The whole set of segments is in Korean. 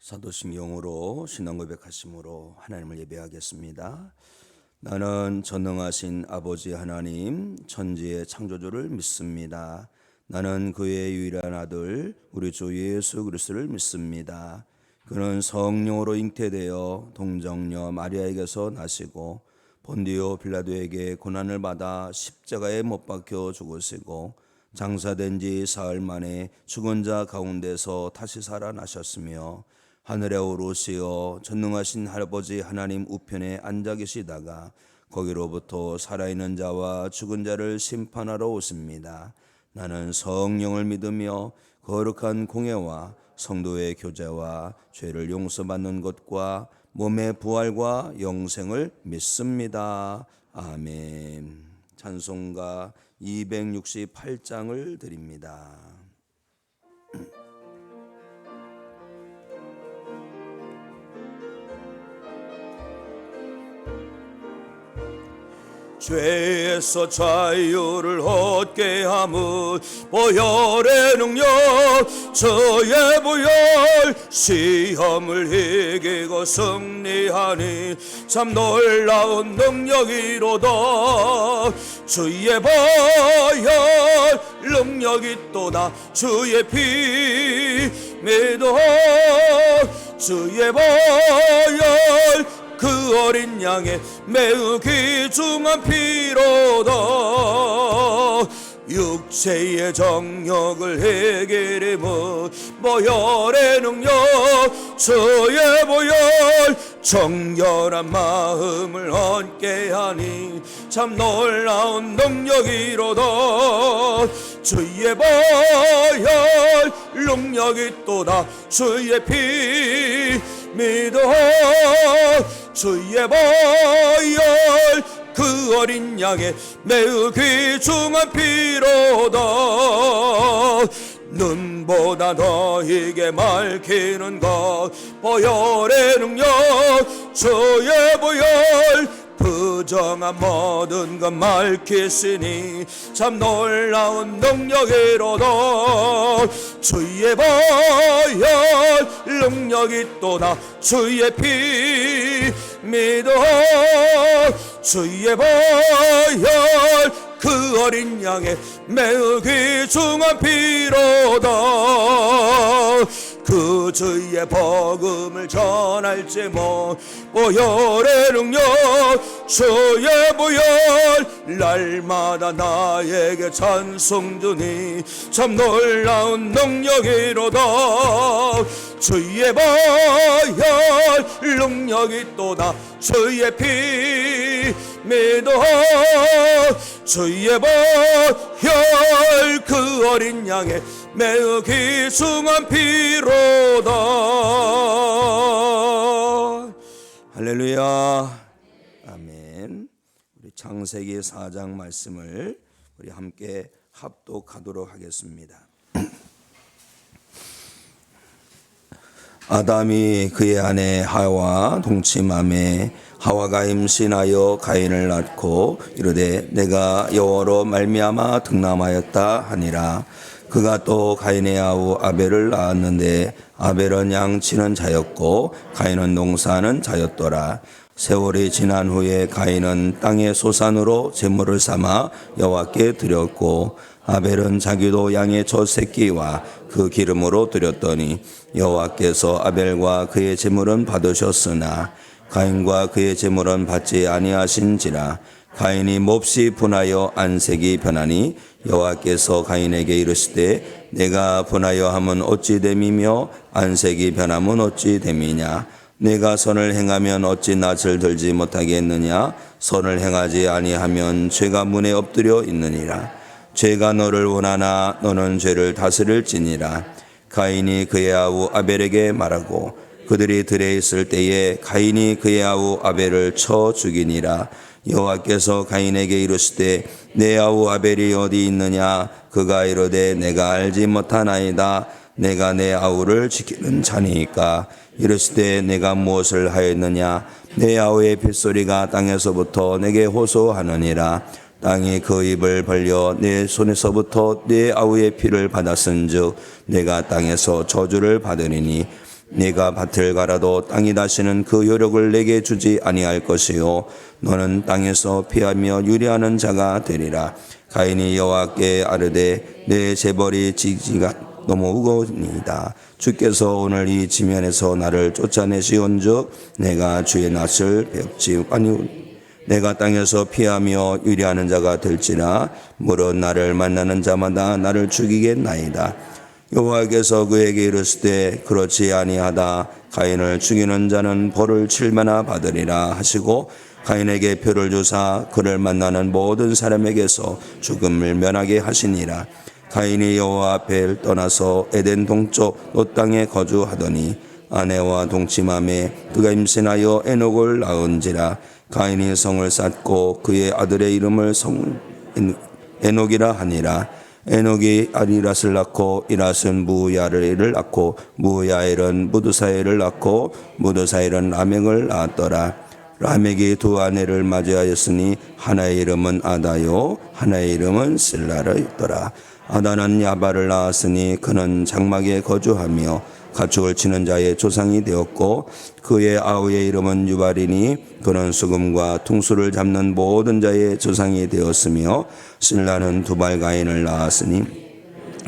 사도신경으로 신앙 고백하심으로 하나님을 예배하겠습니다. 나는 전능하신 아버지 하나님 천지의 창조주를 믿습니다. 나는 그의 유일한 아들 우리 주 예수 그리스도를 믿습니다. 그는 성령으로 잉태되어 동정녀 마리아에게서 나시고 본디오 빌라도에게 고난을 받아 십자가에 못 박혀 죽으시고 장사된 지 사흘 만에 죽은 자 가운데서 다시 살아나셨으며 하늘에 오르시어 전능하신 아버지 하나님 우편에 앉아 계시다가 거기로부터 살아있는 자와 죽은 자를 심판하러 오십니다. 나는 성령을 믿으며 거룩한 공예와 성도의 교제와 죄를 용서받는 것과 몸의 부활과 영생을 믿습니다. 아멘. 찬송가 268장을 드립니다. 죄에서 자유를 얻게 함은 보혈의 능력 저의 보혈 시험을 이기고 승리하니 참 놀라운 능력이로다. 주의 보혈 능력이 또다. 주의 피 믿어 주의 보혈 그 어린 양의 매우 귀중한 피로다. 육체의 정욕을 해결임은 보혈의 능력 저의 보혈 정결한 마음을 얻게 하니 참 놀라운 능력이로다. 주의 보혈 능력이 또다. 주의 피 믿어 주의 보혈 그 어린 양의 매우 귀중한 피로다. 눈보다 너에게 밝히는 것 보혈의 능력 주의 보혈 부정한 모든 것 밝히시니 참 놀라운 능력이로다. 주의 보혈 능력이 또다. 주의 피 믿어 주의 보혈 그 어린 양의 매우 귀중한 피로다. 그 주의 복음을 전할지모 보혈의 능력 주의 보혈 날마다 나에게 찬송 주니 참 놀라운 능력이로다. 주의 보혈 능력이 또다. 주의 피 믿어 주의 보혈 그 어린 양의 매우 귀중한 피로다. 할렐루야. 아멘. 우리 창세기 4장 말씀을 우리 함께 합독하도록 하겠습니다. 아담이 그의 아내 하와 동침하매 하와가 임신하여 가인을 낳고 이르되 내가 여호와로 말미암아 득남하였다 하니라. 그가 또 가인의 아우 아벨을 낳았는데 아벨은 양치는 자였고 가인은 농사하는 자였더라. 세월이 지난 후에 가인은 땅의 소산으로 제물을 삼아 여호와께 드렸고 아벨은 자기도 양의 첫 새끼와 그 기름으로 드렸더니 여호와께서 아벨과 그의 제물은 받으셨으나 가인과 그의 제물은 받지 아니하신지라. 가인이 몹시 분하여 안색이 변하니 여호와께서 가인에게 이르시되 내가 분하여 함은 어찌 됨이며 안색이 변함은 어찌 됨이냐. 내가 선을 행하면 어찌 낯을 들지 못하겠느냐. 선을 행하지 아니하면 죄가 문에 엎드려 있느니라. 죄가 너를 원하나 너는 죄를 다스릴지니라. 가인이 그의 아우 아벨에게 말하고 그들이 들에 있을 때에 가인이 그의 아우 아벨을 쳐 죽이니라. 여호와께서 가인에게 이르시되 내 아우 아벨이 어디 있느냐. 그가 이르되 내가 알지 못하나이다. 내가 내 아우를 지키는 자니까. 이르시되 내가 무엇을 하였느냐. 내 아우의 핏소리가 땅에서부터 내게 호소하느니라. 땅이 그 입을 벌려 내 손에서부터 내 아우의 피를 받았은즉 내가 땅에서 저주를 받으리니 네가 밭을 갈아도 땅이 다시는 그 요력을 내게 주지 아니할 것이요 너는 땅에서 피하며 유리하는 자가 되리라. 가인이 여호와께 아뢰되 내 재벌이 지지가 너무 우거니이다. 주께서 오늘 이 지면에서 나를 쫓아내시온즉 내가 주의 낯을 배웁지 아니오니 내가 땅에서 피하며 유리하는 자가 될지라 물은 나를 만나는 자마다 나를 죽이겠나이다. 여호와께서 그에게 이르시되 그렇지 아니하다. 가인을 죽이는 자는 벌을 7배나 받으리라 하시고 가인에게 표를 주사 그를 만나는 모든 사람에게서 죽음을 면하게 하시니라. 가인이 여호와 앞에 떠나서 에덴 동쪽 롯 땅에 거주하더니 아내와 동침함에 그가 임신하여 에녹을 낳은지라. 가인이 성을 쌓고 그의 아들의 이름을 성 에녹이라 하니라. 에녹이 아리랏을 낳고 이랏은 무야엘을 낳고 무야엘은 무드사엘을 낳고 무드사엘은 라멕을 낳았더라. 라멕이 두 아내를 맞이하였으니 하나의 이름은 아다요 하나의 이름은 실라였더라. 아다는 야발을 낳았으니 그는 장막에 거주하며 가축을 치는 자의 조상이 되었고 그의 아우의 이름은 유발이니 그는 수금과 퉁수를 잡는 모든 자의 조상이 되었으며 실라는 두발 가인을 낳았으니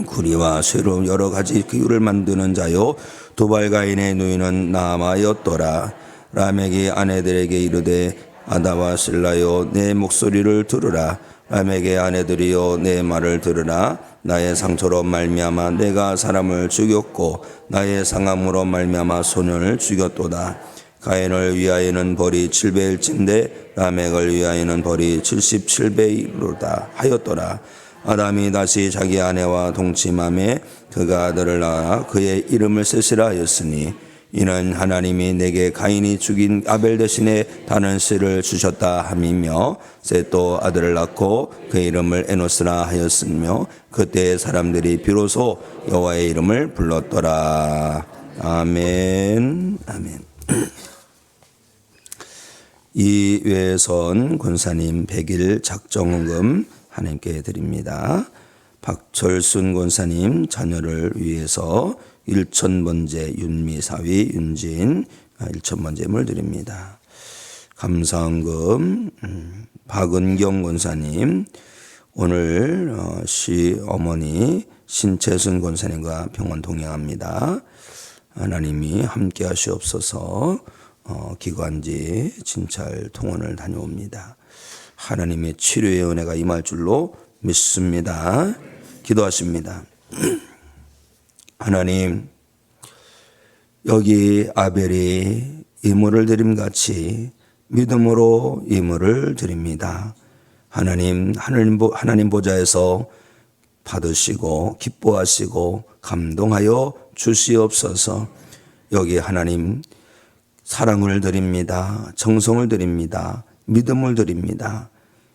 구리와 쇠로 여러 가지 기구를 만드는 자요 두발 가인의 누이는 나아마였더라. 라멕이 아내들에게 이르되 아다와 실라요 내 목소리를 들으라. 라멕의 아내들이여 내 말을 들으라. 나의 상처로 말미암아 내가 사람을 죽였고 나의 상함으로 말미암아 소년을 죽였도다. 가인을 위하여는 벌이 7배일진데 라멕을 위하여는 벌이 77배이로다 하였더라. 아담이 다시 자기 아내와 동침함에 그가 아들을 낳아 그의 이름을 셋이라 하였으니 이는 하나님이 내게 가인이 죽인 아벨 대신에 다른 씨를 주셨다 함이며 셋도 아들을 낳고 그의 이름을 에노스라 하였으며 그때 사람들이 비로소 여호와의 이름을 불렀더라. 아멘. 아멘. 이외선 권사님 100일 작정금 하나님께 드립니다. 박철순 권사님 자녀를 위해서 1,000번째 윤미사위 윤진 1,000번째물 드립니다. 감사헌금 박은경 권사님 오늘 시어머니 신채순 권사님과 병원 동행합니다. 하나님이 함께 하시옵소서. 기관지 진찰 통원을 다녀옵니다. 하나님의 치료의 은혜가 임할 줄로 믿습니다. 기도하십니다. 하나님, 여기 아벨이 예물을 드림같이 믿음으로 예물을 드립니다. 하나님 보좌에서 받으시고 기뻐하시고 감동하여 주시옵소서. 여기 하나님 사랑을 드립니다. 정성을 드립니다. 믿음을 드립니다.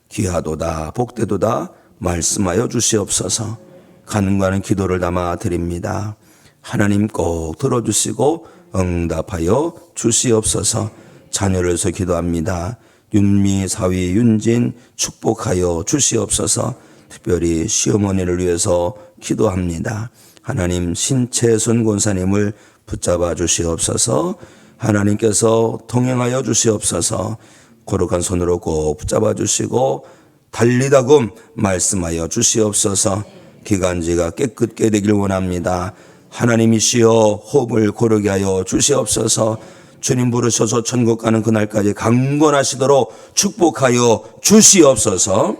귀하도다 복되도다 말씀하여 주시옵소서. 간구하는 기도를 담아 드립니다. 하나님 꼭 들어주시고 응답하여 주시옵소서. 자녀를 위해서 기도합니다. 윤미, 사위, 윤진 축복하여 주시옵소서. 특별히 시어머니를 위해서 기도합니다. 하나님 신채순 권사님을 붙잡아 주시옵소서. 하나님께서 동행하여 주시옵소서. 거룩한 손으로 꼭 붙잡아 주시고 달리다금 말씀하여 주시옵소서. 기관지가 깨끗게 되길 원합니다. 하나님이시여 호흡을 고르게 하여 주시옵소서. 주님 부르셔서 천국 가는 그날까지 강건하시도록 축복하여 주시옵소서.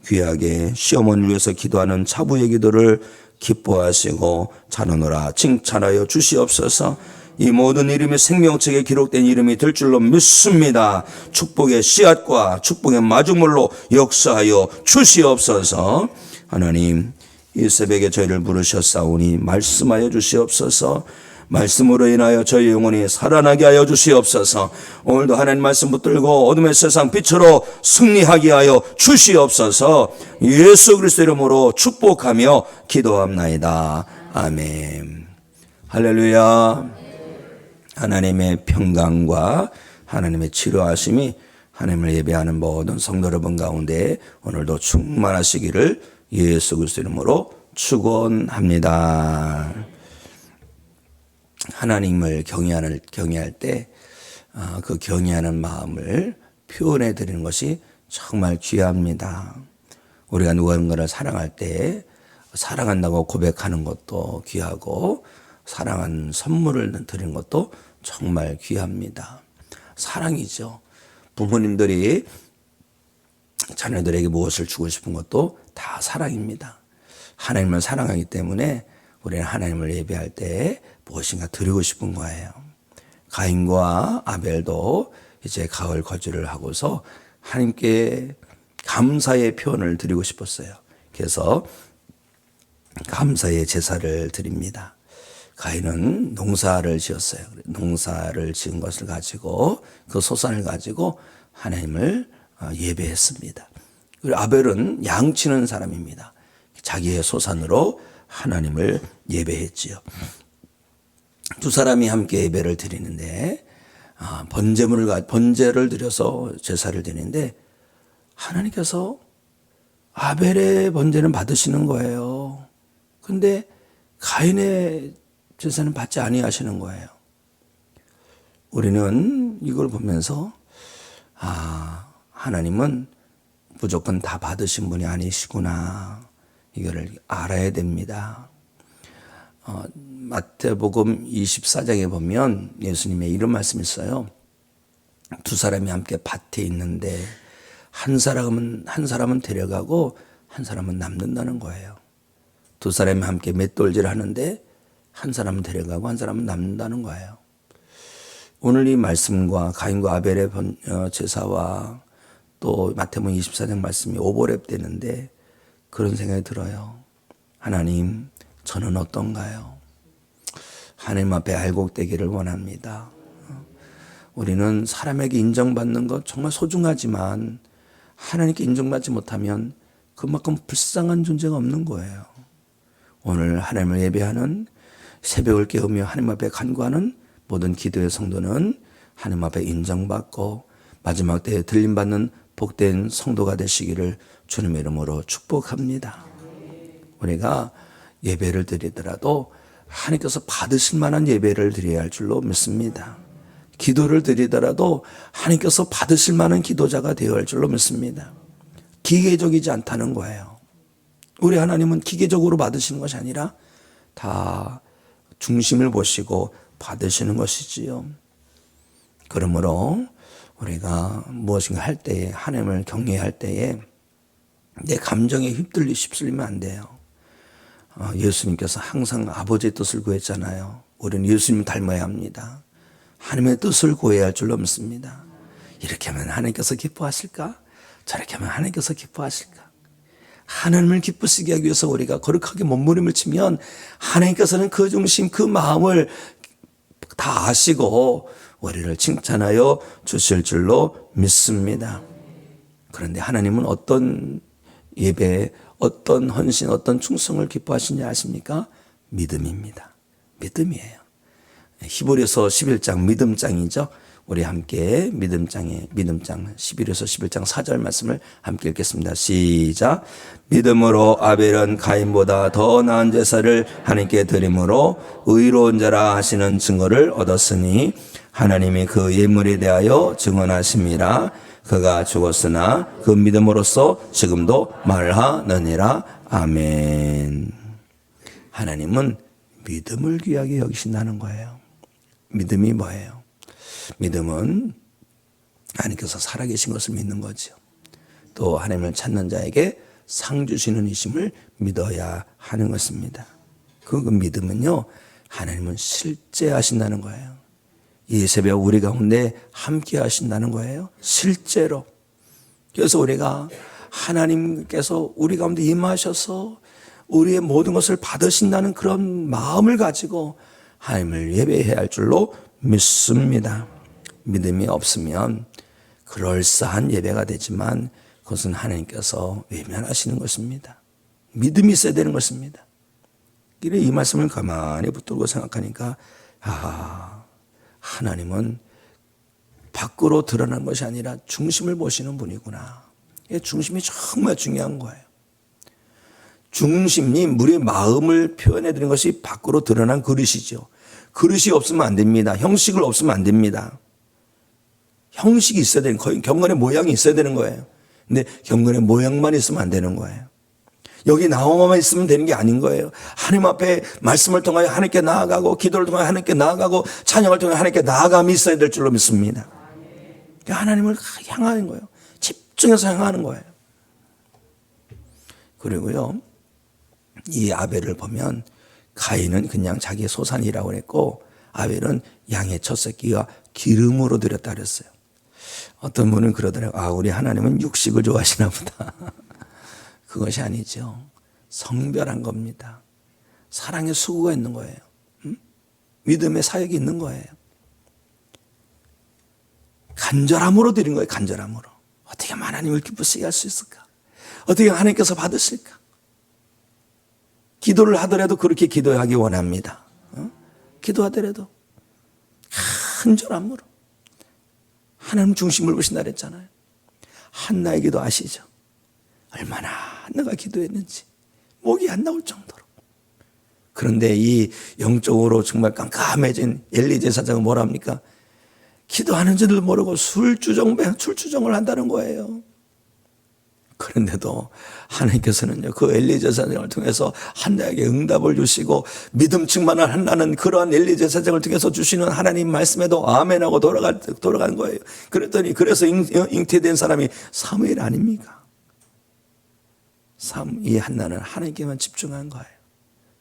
귀하게 시어머니를 위해서 기도하는 차부의 기도를 기뻐하시고 자라노라 칭찬하여 주시옵소서. 이 모든 이름이 생명책에 기록된 이름이 될 줄로 믿습니다. 축복의 씨앗과 축복의 마중물로 역사하여 주시옵소서. 하나님, 이 새벽에 저희를 부르셨사오니 말씀하여 주시옵소서. 말씀으로 인하여 저희 영혼이 살아나게 하여 주시옵소서. 오늘도 하나님 말씀 붙들고 어둠의 세상 빛으로 승리하게 하여 주시옵소서. 예수 그리스도 이름으로 축복하며 기도합나이다. 아멘. 할렐루야. 하나님의 평강과 하나님의 치료하심이 하나님을 예배하는 모든 성도 여러분 가운데 오늘도 충만하시기를 예수 그리스도 이름으로 축원합니다. 하나님을 경외할 때 그 경외하는 마음을 표현해 드리는 것이 정말 귀합니다. 우리가 누군가를 사랑할 때 사랑한다고 고백하는 것도 귀하고 사랑한 선물을 드리는 것도 정말 귀합니다. 사랑이죠. 부모님들이 자녀들에게 무엇을 주고 싶은 것도 다 사랑입니다. 하나님을 사랑하기 때문에 우리는 하나님을 예배할 때 무엇인가 드리고 싶은 거예요. 가인과 아벨도 이제 가을 거주를 하고서 하나님께 감사의 표현을 드리고 싶었어요. 그래서 감사의 제사를 드립니다. 가인은 농사를 지었어요. 농사를 지은 것을 가지고 그 소산을 가지고 하나님을 예배했습니다. 그리고 아벨은 양치는 사람입니다. 자기의 소산으로 하나님을 예배했지요. 두 사람이 함께 예배를 드리는데 번제를 드려서 제사를 드리는데 하나님께서 아벨의 번제는 받으시는 거예요. 근데 가인의 제사는 받지 아니하시는 거예요. 우리는 이걸 보면서 하나님은 무조건 다 받으신 분이 아니시구나, 이거를 알아야 됩니다. 마태복음 24장에 보면 예수님의 이런 말씀이 있어요. 두 사람이 함께 밭에 있는데 한 사람은 데려가고 한 사람은 남는다는 거예요. 두 사람이 함께 맷돌질 하는데 한 사람은 데려가고 한 사람은 남는다는 거예요. 오늘 이 말씀과 가인과 아벨의 제사와 또 마태복음 24장 말씀이 오버랩 되는데 그런 생각이 들어요. 하나님, 저는 어떤가요? 하나님 앞에 알곡되기를 원합니다. 우리는 사람에게 인정받는 것 정말 소중하지만 하나님께 인정받지 못하면 그만큼 불쌍한 존재가 없는 거예요. 오늘 하나님을 예배하는, 새벽을 깨우며 하나님 앞에 간구하는 모든 기도의 성도는 하나님 앞에 인정받고 마지막 때에 들림받는 복된 성도가 되시기를 주님의 이름으로 축복합니다. 우리가 예배를 드리더라도 하나님께서 받으실 만한 예배를 드려야 할 줄로 믿습니다. 기도를 드리더라도 하나님께서 받으실 만한 기도자가 되어야 할 줄로 믿습니다. 기계적이지 않다는 거예요. 우리 하나님은 기계적으로 받으시는 것이 아니라 다 중심을 보시고 받으시는 것이지요. 그러므로 우리가 무엇인가 할 때에, 하나님을 경외할 때에 내 감정에 휩쓸리면 안 돼요. 예수님께서 항상 아버지의 뜻을 구했잖아요. 우리는 예수님 닮아야 합니다. 하나님의 뜻을 구해야 할 줄로 믿습니다. 이렇게 하면 하나님께서 기뻐하실까? 저렇게 하면 하나님께서 기뻐하실까? 하나님을 기쁘시게 하기 위해서 우리가 거룩하게 몸부림을 치면 하나님께서는 그 중심, 그 마음을 다 아시고 우리를 칭찬하여 주실 줄로 믿습니다. 그런데 하나님은 어떤 예배, 어떤 헌신, 어떤 충성을 기뻐하시냐 아십니까? 믿음입니다. 믿음이에요. 히브리서 11장 믿음장이죠. 우리 함께 믿음장 11에서 11장 4절 말씀을 함께 읽겠습니다. 시작. 믿음으로 아벨은 가인보다 더 나은 제사를 하나님께 드림으로 의로운 자라 하시는 증거를 얻었으니 하나님이 그 예물에 대하여 증언하심이라. 그가 죽었으나 그 믿음으로써 지금도 말하느니라. 아멘. 하나님은 믿음을 귀하게 여기신다는 거예요. 믿음이 뭐예요? 믿음은 하나님께서 살아계신 것을 믿는 거죠. 또 하나님을 찾는 자에게 상 주시는 이심을 믿어야 하는 것입니다. 그 믿음은요, 하나님은 실제 하신다는 거예요. 이 새벽 우리 가운데 함께 하신다는 거예요. 실제로. 그래서 우리가 하나님께서 우리 가운데 임하셔서 우리의 모든 것을 받으신다는 그런 마음을 가지고 하나님을 예배해야 할 줄로 믿습니다. 믿음이 없으면 그럴싸한 예배가 되지만 그것은 하나님께서 외면하시는 것입니다. 믿음이 있어야 되는 것입니다. 이 말씀을 가만히 붙들고 생각하니까 하나님은 밖으로 드러난 것이 아니라 중심을 보시는 분이구나. 중심이 정말 중요한 거예요. 중심이 우리의 마음을 표현해 드리는 것이 밖으로 드러난 그릇이죠. 그릇이 없으면 안 됩니다. 형식을 없으면 안 됩니다. 형식이 있어야 되는 거예요. 경건의 모양이 있어야 되는 거예요. 근데 경건의 모양만 있으면 안 되는 거예요. 여기 나오만 있으면 되는 게 아닌 거예요. 하나님 앞에 말씀을 통하여 하나님께 나아가고 기도를 통하여 하나님께 나아가고 찬양을 통하여 하나님께 나아감이 있어야 될 줄로 믿습니다. 하나님을 향하는 거예요. 집중해서 향하는 거예요. 그리고요, 이 아벨을 보면 가인은 그냥 자기의 소산이라고 했고 아벨은 양의 첫 새끼가 기름으로 드렸다 그랬어요. 어떤 분은 그러더라고요. 우리 하나님은 육식을 좋아하시나 보다. 그것이 아니죠. 성별한 겁니다. 사랑의 수고가 있는 거예요. 믿음의 사역이 있는 거예요. 간절함으로 드린 거예요. 간절함으로. 어떻게 하나님을 기쁘시게 할 수 있을까? 어떻게 하나님께서 받으실까? 기도를 하더라도 그렇게 기도하기 원합니다. 기도하더라도 간절함으로 하나님 중심을 보신다 그랬잖아요. 한나의 기도 아시죠? 얼마나 한나가 기도했는지 목이 안 나올 정도로. 그런데 이 영적으로 정말 깜깜해진 엘리 제사장은 뭐라 합니까? 기도하는 줄도 모르고 술주정을 한다는 거예요. 그런데도 하나님께서는요, 그 엘리 제사장을 통해서 한나에게 응답을 주시고 믿음 충만한 한나는 그러한 엘리 제사장을 통해서 주시는 하나님 말씀에도 아멘하고 돌아간 거예요. 그랬더니 그래서 잉태된 사람이 사무엘 아닙니까? 이 한나는 하나님께만 집중한 거예요.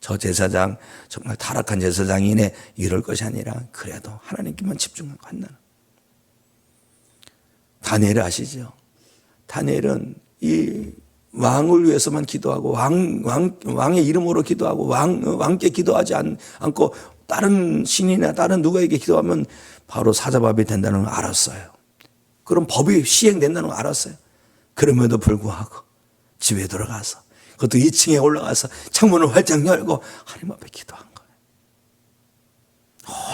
저 제사장 정말 타락한 제사장이네 이럴 것이 아니라 그래도 하나님께만 집중한 거 한나는. 다니엘 아시죠? 다니엘은 이 왕을 위해서만 기도하고 왕의 이름으로 기도하고 왕께 기도하지 않고 다른 신이나 다른 누구에게 기도하면 바로 사자밥이 된다는 걸 알았어요. 그럼 법이 시행된다는 걸 알았어요. 그럼에도 불구하고 집에 들어가서 그것도 2층에 올라가서 창문을 활짝 열고 하나님 앞에 기도한 거예요.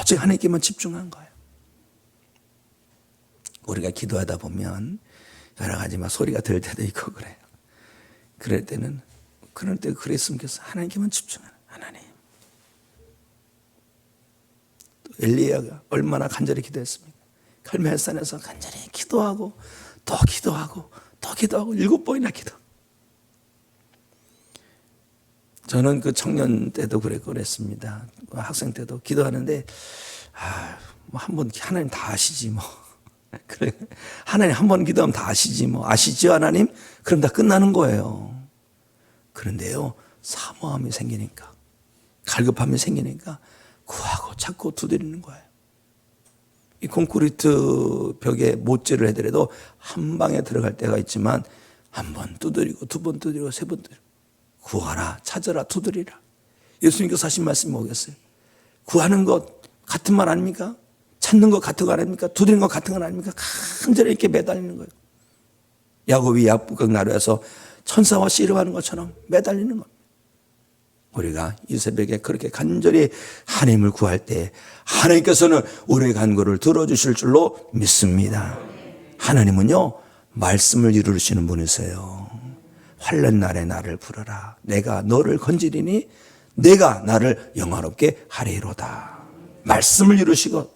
오직 하나님께만 집중한 거예요. 우리가 기도하다 보면 여러 가지 막 소리가 들 때도 있고 그래요. 그럴 때는 그럴 때 그랬으면 좋겠어. 하나님께만 집중하는 하나님. 또 엘리야가 얼마나 간절히 기도했습니까? 갈멜산에서 간절히 기도하고 또 기도하고 또 기도하고 7번이나 기도. 저는 그 청년 때도 그랬습니다. 학생 때도 기도하는데 뭐 한번 하나님 다 아시지 뭐. 그래 하나님 한 번 기도하면 다 아시지 뭐. 아시죠 하나님? 그럼 다 끝나는 거예요. 그런데요, 사모함이 생기니까, 갈급함이 생기니까 구하고 찾고 두드리는 거예요. 이 콘크리트 벽에 못질을 해더라도 한 방에 들어갈 때가 있지만 한 번 두드리고 두 번 두드리고 세 번 두드리고 구하라 찾아라 두드리라. 예수님께서 하신 말씀이 뭐겠어요? 구하는 것 같은 말 아닙니까? 찾는 것 같은 거 아닙니까? 두드리는 것 같은 건 아닙니까? 간절히 이렇게 매달리는 거예요. 야곱이 야복강 나루에서 천사와 씨름하는 것처럼 매달리는 겁니다. 우리가 이 새벽에 그렇게 간절히 하나님을 구할 때 하나님께서는 우리의 간구를 들어주실 줄로 믿습니다. 하나님은요, 말씀을 이루시는 분이세요. 환난 날에 나를 부르라. 내가 너를 건지리니 내가 나를 영화롭게 하리로다. 말씀을 이루시고,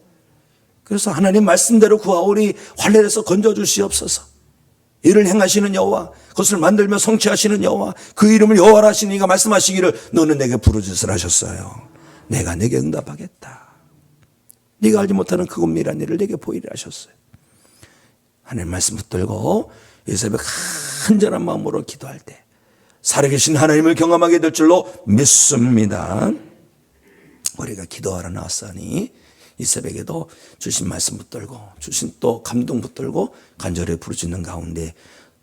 그래서 하나님 말씀대로 구하오니 환난에서 건져주시옵소서. 이를 행하시는 여호와, 그것을 만들며 성취하시는 여호와, 그 이름을 여호와라 하시니 이가 말씀하시기를 너는 내게 부르짖으라 하셨어요. 내가 내게 응답하겠다. 네가 알지 못하는 그 은밀한 일을 내게 보이리라 하셨어요. 하나님 말씀 붙들고 이 새벽 간절한 마음으로 기도할 때 살아계신 하나님을 경험하게 될 줄로 믿습니다. 우리가 기도하러 나왔으니 이 새벽에도 주신 말씀 붙들고 주신 또 감동 붙들고 간절히 부르짖는 가운데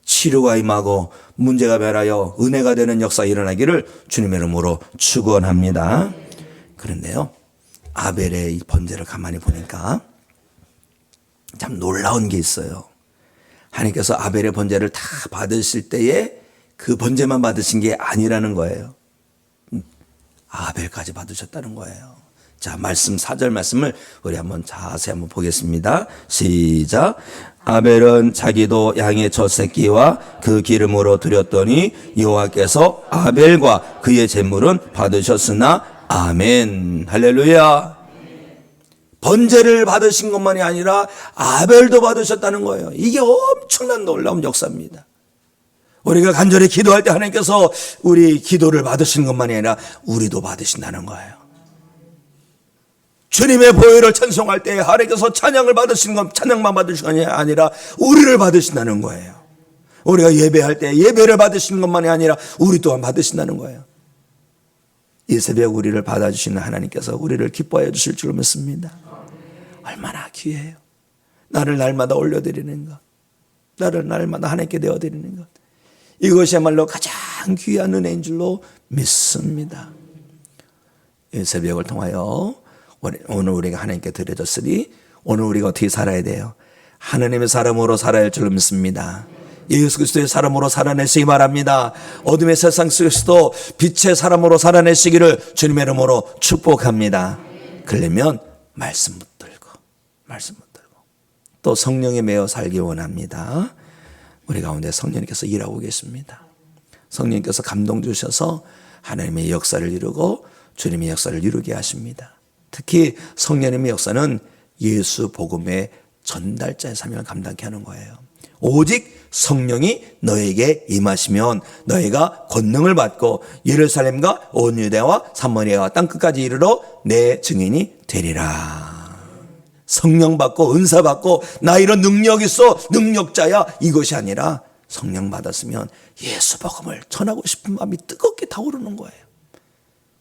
치료가 임하고 문제가 변하여 은혜가 되는 역사 일어나기를 주님의 이름으로 축원합니다. 그런데요, 아벨의 이 번제를 가만히 보니까 참 놀라운 게 있어요. 하나님께서 아벨의 번제를 다 받으실 때에 그 번제만 받으신 게 아니라는 거예요. 아벨까지 받으셨다는 거예요. 자, 말씀 4절 말씀을 우리 한번 자세히 한번 보겠습니다. 시작. 아벨은 자기도 양의 첫 새끼와 그 기름으로 드렸더니 여호와께서 아벨과 그의 제물은 받으셨으나 아멘. 할렐루야. 번제를 받으신 것만이 아니라 아벨도 받으셨다는 거예요. 이게 엄청난 놀라운 역사입니다. 우리가 간절히 기도할 때 하나님께서 우리 기도를 받으시는 것만이 아니라 우리도 받으신다는 거예요. 주님의 보혈을 찬송할 때 하나님께서 찬양을 받으시는 건 찬양만 받으시는 것이 아니라 우리를 받으신다는 거예요. 우리가 예배할 때 예배를 받으시는 것만이 아니라 우리 또한 받으신다는 거예요. 이 새벽 우리를 받아주시는 하나님께서 우리를 기뻐해 주실 줄 믿습니다. 얼마나 귀해요. 나를 날마다 올려드리는 것, 나를 날마다 하나님께 내어드리는 것, 이것이야말로 가장 귀한 은혜인 줄로 믿습니다. 이 새벽을 통하여 오늘 우리가 하나님께 드려졌으니 오늘 우리가 어떻게 살아야 돼요? 하나님의 사람으로 살아야 할 줄로 믿습니다. 예수 그리스도의 사람으로 살아내시기 바랍니다. 어둠의 세상 속에서도 빛의 사람으로 살아내시기를 주님의 이름으로 축복합니다. 그러려면 말씀 붙들고 또 성령에 매여 살기 원합니다. 우리 가운데 성령님께서 일하고 계십니다. 성령님께서 감동 주셔서 하나님의 역사를 이루고 주님의 역사를 이루게 하십니다. 특히 성령님의 역사는 예수 복음의 전달자의 사명을 감당케 하는 거예요. 오직 성령이 너에게 임하시면 너희가 권능을 받고 예루살렘과 온 유대와 사마리아와 땅끝까지 이르러 내 증인이 되리라. 성령 받고 은사 받고 나 이런 능력 있어 능력자야 이것이 아니라 성령 받았으면 예수 복음을 전하고 싶은 마음이 뜨겁게 타오르는 거예요.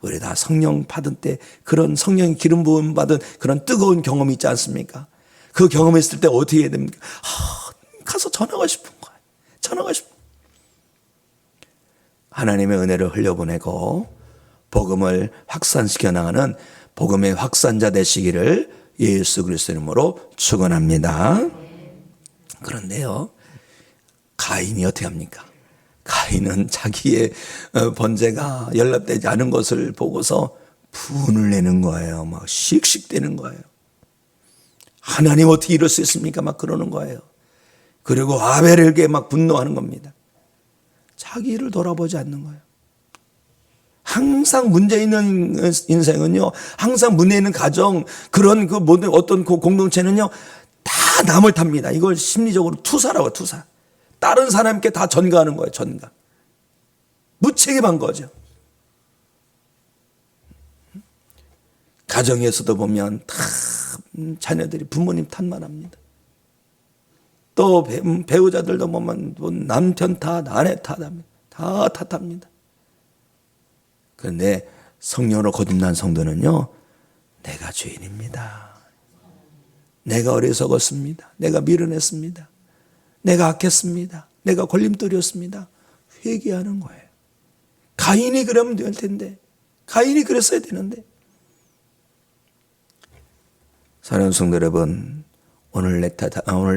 우리 다 성령 받은 때 그런 성령 기름 부음 받은 그런 뜨거운 경험이 있지 않습니까? 그 경험했을 때 어떻게 해야 됩니까? 가서 전하고 싶은 거예요. 전하고 싶은 거예요. 하나님의 은혜를 흘려보내고 복음을 확산시켜 나가는 복음의 확산자 되시기를 예수 그리스도의 이름으로 축원합니다. 그런데요, 가인이 어떻게 합니까? 가인은 자기의 번제가 연락되지 않은 것을 보고서 분을 내는 거예요. 막 씩씩대는 거예요. 하나님 어떻게 이럴 수 있습니까? 막 그러는 거예요. 그리고 아벨에게 막 분노하는 겁니다. 자기 일을 돌아보지 않는 거예요. 항상 문제 있는 인생은요, 항상 문제 있는 가정, 그런 그 모든 어떤 그 공동체는요, 다 남을 탑니다. 이걸 심리적으로 투사라고, 투사. 다른 사람께 다 전가하는 거예요, 전가. 무책임한 거죠. 가정에서도 보면 다 자녀들이 부모님 탓만 합니다. 또 배우자들도 보면 남편 탓, 아내 탓합니다. 다 탓합니다. 그런데 성령으로 거듭난 성도는요, 내가 죄인입니다. 내가 어리석었습니다. 내가 미련했습니다. 내가 악했습니다. 내가 걸림돌이었습니다. 회개하는 거예요. 가인이 그러면 될 텐데, 가인이 그랬어야 되는데. 사랑하는 성도 여러분, 오늘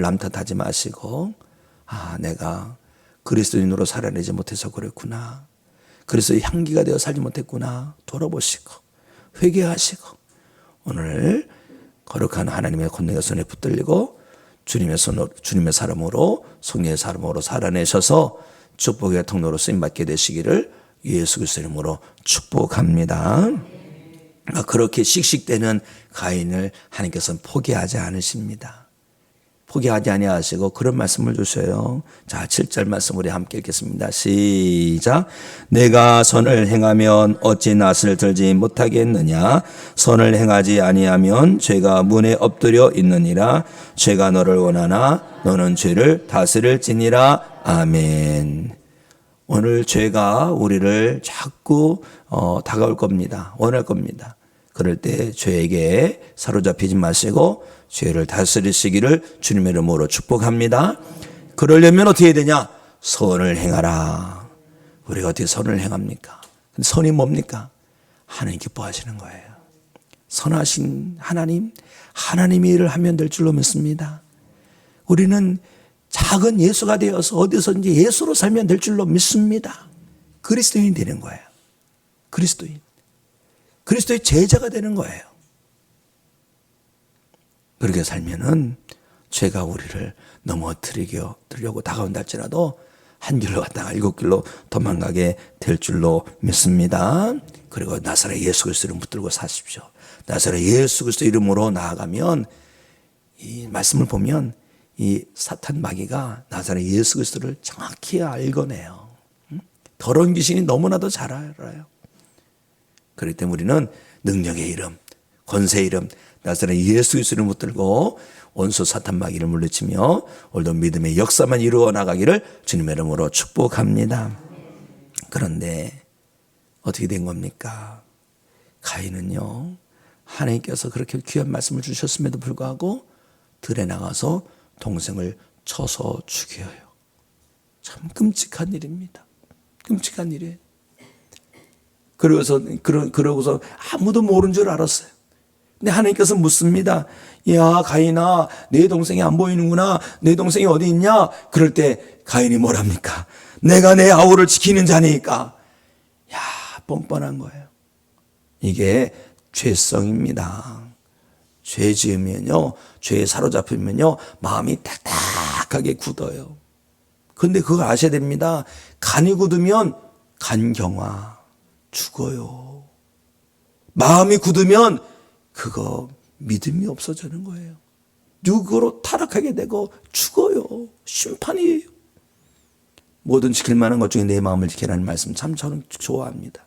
남 탓하지 마시고, 내가 그리스도인으로 살아내지 못해서 그랬구나. 그리스도의 향기가 되어 살지 못했구나. 돌아보시고 회개하시고 오늘 거룩한 하나님의 권능의 손에 붙들리고 주님의 사람으로 성령의 사람으로 살아내셔서 축복의 통로로 쓰임받게 되시기를 예수 그리스도의 이름으로 축복합니다. 그렇게 씩씩대는 가인을 하나님께서는 포기하지 않으십니다. 포기하지 아니하시고 그런 말씀을 주셔요. 자, 7절 말씀 우리 함께 읽겠습니다. 시작. 내가 선을 행하면 어찌 낯을 들지 못하겠느냐? 선을 행하지 아니하면 죄가 문에 엎드려 있느니라. 죄가 너를 원하나 너는 죄를 다스릴지니라. 아멘. 오늘 죄가 우리를 자꾸 다가올 겁니다. 원할 겁니다. 그럴 때 죄에게 사로잡히지 마시고 죄를 다스리시기를 주님의 이름으로 축복합니다. 그러려면 어떻게 해야 되냐? 선을 행하라. 우리가 어떻게 선을 행합니까? 근데 선이 뭡니까? 하나님 기뻐하시는 거예요. 선하신 하나님의 일을 하면 될 줄로 믿습니다. 우리는 작은 예수가 되어서 어디서든지 예수로 살면 될 줄로 믿습니다. 그리스도인이 되는 거예요. 그리스도의 제자가 되는 거예요. 그렇게 살면은 죄가 우리를 넘어뜨리려고 다가온다 할지라도 한 길로 갔다가 7길로 도망가게 될 줄로 믿습니다. 그리고 나사렛 예수 그리스도를 붙들고 사십시오. 나사렛 예수 그리스도 이름으로 나아가면 이 말씀을 보면 이 사탄 마귀가 나사렛 예수 그리스도를 정확히 알거네요. 더러운 귀신이 너무나도 잘 알아요. 그렇기 때문에 우리는 능력의 이름, 권세의 이름, 나사렛 예수 그리스도를 붙들고 원수 사탄 마귀를 물리치며 오늘도 믿음의 역사만 이루어 나가기를 주님의 이름으로 축복합니다. 그런데 어떻게 된 겁니까? 가인은요, 하나님께서 그렇게 귀한 말씀을 주셨음에도 불구하고 들에 나가서 동생을 쳐서 죽여요. 참 끔찍한 일입니다. 끔찍한 일이에요. 그러고서 아무도 모르는 줄 알았어요. 근데 하나님께서 묻습니다. 야, 가인아, 내 동생이 안 보이는구나. 내 동생이 어디 있냐? 그럴 때 가인이 뭐랍니까? 내가 내 아우를 지키는 자니까. 야, 뻔뻔한 거예요. 이게 죄성입니다. 죄 지으면요, 죄에 사로잡히면요, 마음이 딱딱하게 굳어요. 근데 그걸 아셔야 됩니다. 간이 굳으면 간경화, 죽어요. 마음이 굳으면 그거 믿음이 없어지는 거예요. 누구로 타락하게 되고 죽어요. 심판이에요. 모든 지킬 만한 것 중에 내 마음을 지키라는 말씀 참 저는 좋아합니다.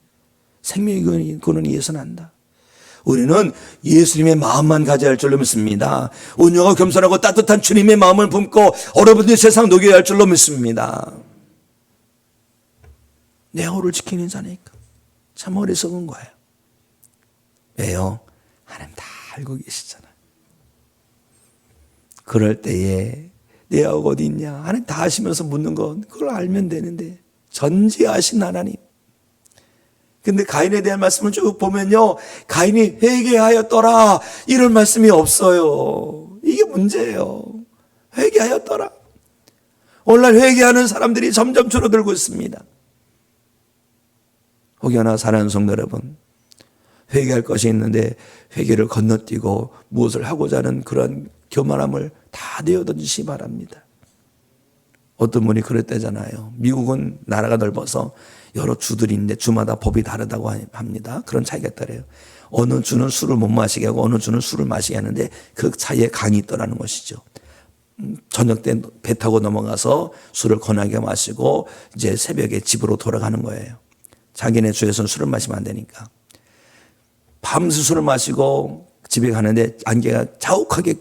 생명의 근원이 이에서 난다. 우리는 예수님의 마음만 가져야 할 줄로 믿습니다. 온유하고 겸손하고 따뜻한 주님의 마음을 품고 어려운데 세상 녹여야 할 줄로 믿습니다. 내 아우를 지키는 자니까. 참 어리석은 거예요. 왜요? 하나님 다 알고 계시잖아요. 그럴 때에 내 아우가 어디 있냐? 하나님 다 아시면서 묻는 건 그걸 알면 되는데, 전지하신 하나님. 근데 가인에 대한 말씀을 쭉 보면요, 가인이 회개하였더라 이런 말씀이 없어요. 이게 문제예요. 회개하였더라. 오늘날 회개하는 사람들이 점점 줄어들고 있습니다. 혹여나 사랑하는 성도 여러분, 회개할 것이 있는데 회개를 건너뛰고 무엇을 하고자 하는 그런 교만함을 다 내어던지시 바랍니다. 어떤 분이 그랬다잖아요. 미국은 나라가 넓어서 여러 주들이 있는데 주마다 법이 다르다고 합니다. 그런 차이가 있더래요. 어느 주는 술을 못 마시게 하고 어느 주는 술을 마시게 하는데 그 차이에 강이 있더라는 것이죠. 저녁 때 배 타고 넘어가서 술을 권하게 마시고 이제 새벽에 집으로 돌아가는 거예요. 자기네 주에서는 술을 마시면 안 되니까. 밤새 술을 마시고 집에 가는데 안개가 자욱하게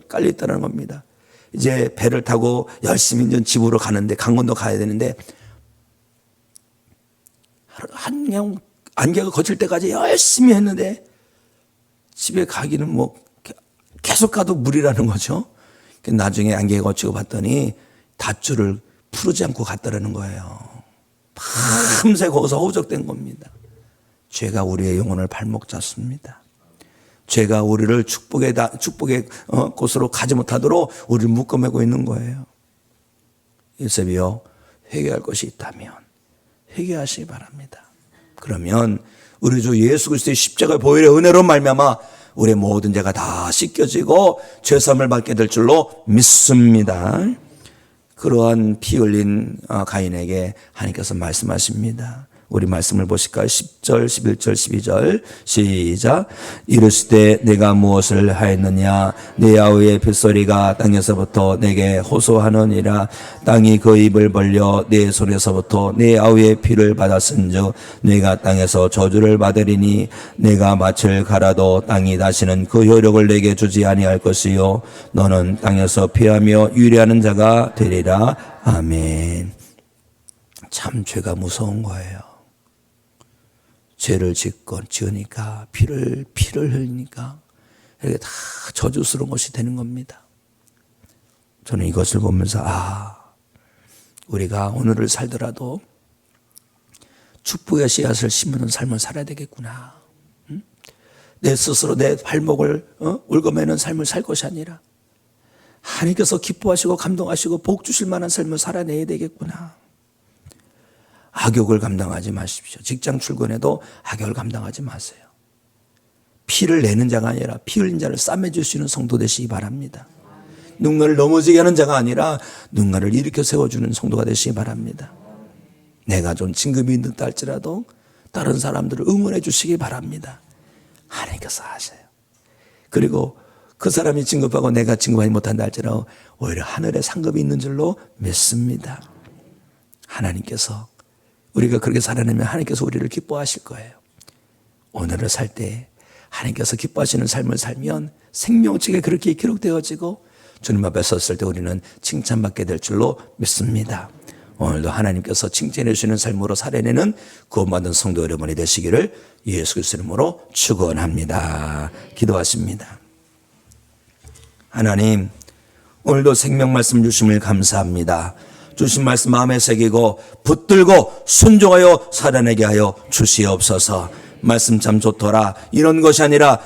깔려있다는 겁니다. 이제 배를 타고 열심히 이제 집으로 가는데, 강원도 가야 되는데, 그냥 안개가 거칠 때까지 열심히 했는데, 집에 가기는 뭐, 계속 가도 무리라는 거죠. 나중에 안개가 거치고 봤더니, 닷줄을 풀지 않고 갔다라는 거예요. 밤새 거기서 허우적된 겁니다. 죄가 우리의 영혼을 발목 잡습니다. 죄가 우리를 축복의 곳으로 가지 못하도록 우리를 묶어매고 있는 거예요. 요셉이요, 회개할 것이 있다면 회개하시기 바랍니다. 그러면 우리 주 예수 그리스도의 십자가 보혈의 은혜로 말미암아 우리의 모든 죄가 다 씻겨지고 죄사함을 받게 될 줄로 믿습니다. 그러한 피 흘린 가인에게 하나님께서 말씀하십니다. 우리 말씀을 보실까요? 10절, 11절, 12절 시작. 이르시되 내가 무엇을 하였느냐? 내 아우의 빗소리가 땅에서부터 내게 호소하느니라. 땅이 그 입을 벌려 내 손에서부터 내 아우의 피를 받았은즉 내가 땅에서 저주를 받으리니 내가 밭을 갈아도 땅이 다시는 그 효력을 내게 주지 아니할 것이요 너는 땅에서 피하며 유리하는 자가 되리라. 아멘. 참 죄가 무서운 거예요. 죄를 지으니까 피를 흘리니까 이렇게 다 저주스러운 것이 되는 겁니다. 저는 이것을 보면서 우리가 오늘을 살더라도 축복의 씨앗을 심는 삶을 살아야 되겠구나. 내 스스로 내 발목을 울고매는 삶을 살 것이 아니라 하나님께서 기뻐하시고 감동하시고 복 주실 만한 삶을 살아내야 되겠구나. 악욕을 감당하지 마십시오. 직장 출근해도 악욕을 감당하지 마세요. 피를 내는 자가 아니라 피 흘린 자를 싸매줄 수 있는 성도 되시기 바랍니다. 누군가를 넘어지게 하는 자가 아니라 누군가를 일으켜 세워주는 성도가 되시기 바랍니다. 내가 좀 진급이 늦다 할지라도 다른 사람들을 응원해 주시기 바랍니다. 하나님께서 하세요. 그리고 그 사람이 진급하고 내가 진급하지 못한다 할지라도 오히려 하늘에 상급이 있는 줄로 믿습니다. 하나님께서 우리가 그렇게 살아내면 하나님께서 우리를 기뻐하실 거예요. 오늘을 살 때 하나님께서 기뻐하시는 삶을 살면 생명책에 그렇게 기록되어지고 주님 앞에 섰을 때 우리는 칭찬받게 될 줄로 믿습니다. 오늘도 하나님께서 칭찬해 주시는 삶으로 살아내는 구원받은 성도 여러분이 되시기를 예수 그리스도 이름으로 축원합니다. 기도하십니다. 하나님, 오늘도 생명 말씀 주심을 감사합니다. 주신 말씀 마음에 새기고 붙들고 순종하여 살아내게 하여 주시옵소서. 말씀 참 좋더라, 이런 것이 아니라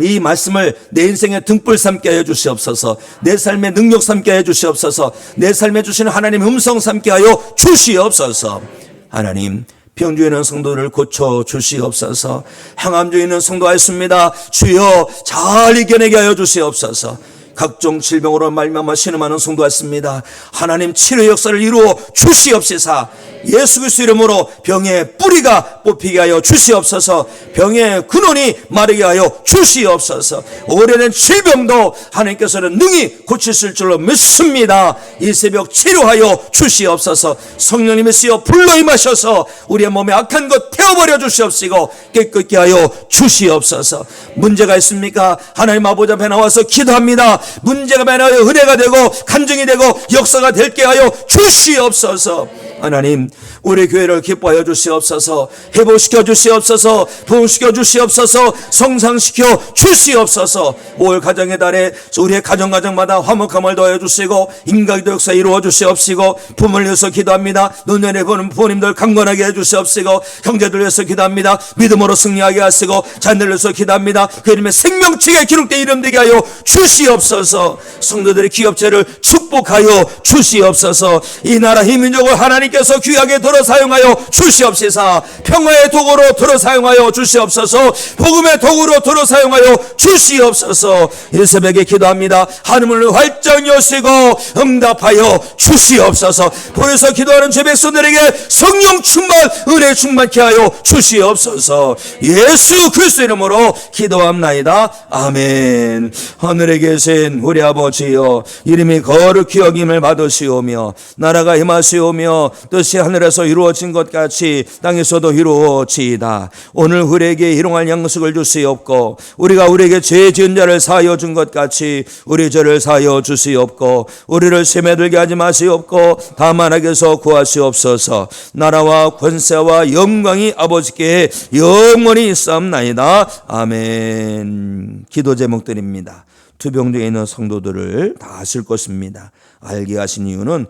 이 말씀을 내 인생의 등불 삼게 하여 주시옵소서. 내 삶의 능력 삼게 하여 주시옵소서. 내 삶에 주시는 하나님의 음성 삼게 하여 주시옵소서. 하나님, 병주에 있는 성도를 고쳐 주시옵소서. 항암주에 있는 성도하였습니다. 주여 잘 이겨내게 하여 주시옵소서. 각종 질병으로 말미암아 신음하는 성도였습니다. 하나님 치료 역사를 이루어 주시옵시사. 예수 그리스도 이름으로 병의 뿌리가 뽑히게 하여 주시옵소서. 병의 근원이 마르게 하여 주시옵소서. 오래된 질병도 하나님께서는 능히 고치실 줄로 믿습니다. 이 새벽 치료하여 주시옵소서. 성령님의 쓰여 불로 임하셔서 우리의 몸에 악한 것 태워버려 주시옵시고 깨끗게 하여 주시옵소서. 문제가 있습니까? 하나님 아버지 앞에 나와서 기도합니다. 문제가 많아요. 은혜가 되고 간증이 되고 역사가 될게 하여 주시옵소서. 하나님, 우리 교회를 기뻐하여 주시옵소서. 회복시켜 주시옵소서. 부흥시켜 주시옵소서. 성장시켜 주시옵소서. 5월 가정의 달에 우리의 가정마다 화목함을 더하여 주시고 인간기도 역사 이루어 주시옵시고 부모를 위해서 기도합니다. 노년에 보는 부모님들 강건하게 해주시옵시고 형제들 위해서 기도합니다. 믿음으로 승리하게 하시고 자녀들 위해서 기도합니다. 그 이름의 생명책에 기록된 이름 되게 하여 주시옵소서. 성도들의 기업체를 축복하여 주시옵소서. 이 나라 이 민족을 하나님께서 귀하게 들어 사용하여 주시옵시사. 평화의 도구로 들어 사용하여 주시옵소서. 복음의 도구로 들어 사용하여 주시옵소서. 이 새벽에 기도합니다. 하늘을 활짝 여시고 응답하여 주시옵소서. 보여서 기도하는 제 백성들에게 성령 충만, 은혜 충만케 하여 주시옵소서. 예수 그리스도 이름으로 기도합나이다. 아멘. 하늘에 계신 우리 아버지여, 이름이 거룩히 여김을 받으시오며 나라가 임하시오며 뜻이 하늘에서 이루어진 것 같이 땅에서도 이루어지이다. 오늘 우리에게 일용할 양식을 주시옵고 우리가 우리에게 죄 지은 자를 사하여 준 것 같이 우리 죄를 사하여 주시옵고 우리를 시험에 들게 하지 마시옵고 다만 악에서 구하시옵소서. 나라와 권세와 영광이 아버지께 영원히 있사옵나이다. 아멘. 기도 제목들입니다. 투병중에 있는 성도들을 다 아실 것입니다. 알게 하신 이유는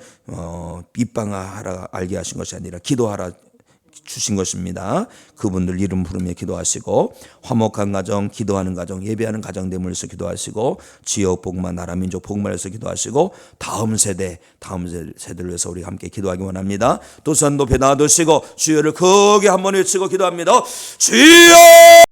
입방하라 알게 하신 것이 아니라 기도하라 주신 것입니다. 그분들 이름 부르며 기도하시고 화목한 가정, 기도하는 가정, 예배하는 가정됨을 위해서 기도하시고 지역 복만, 나라 민족 복만을 위해서 기도하시고 다음 세대를 위해서 우리 함께 기도하기 원합니다. 두 손 높이 놔두시고 주여를 크게 한번 외치고 기도합니다. 주여!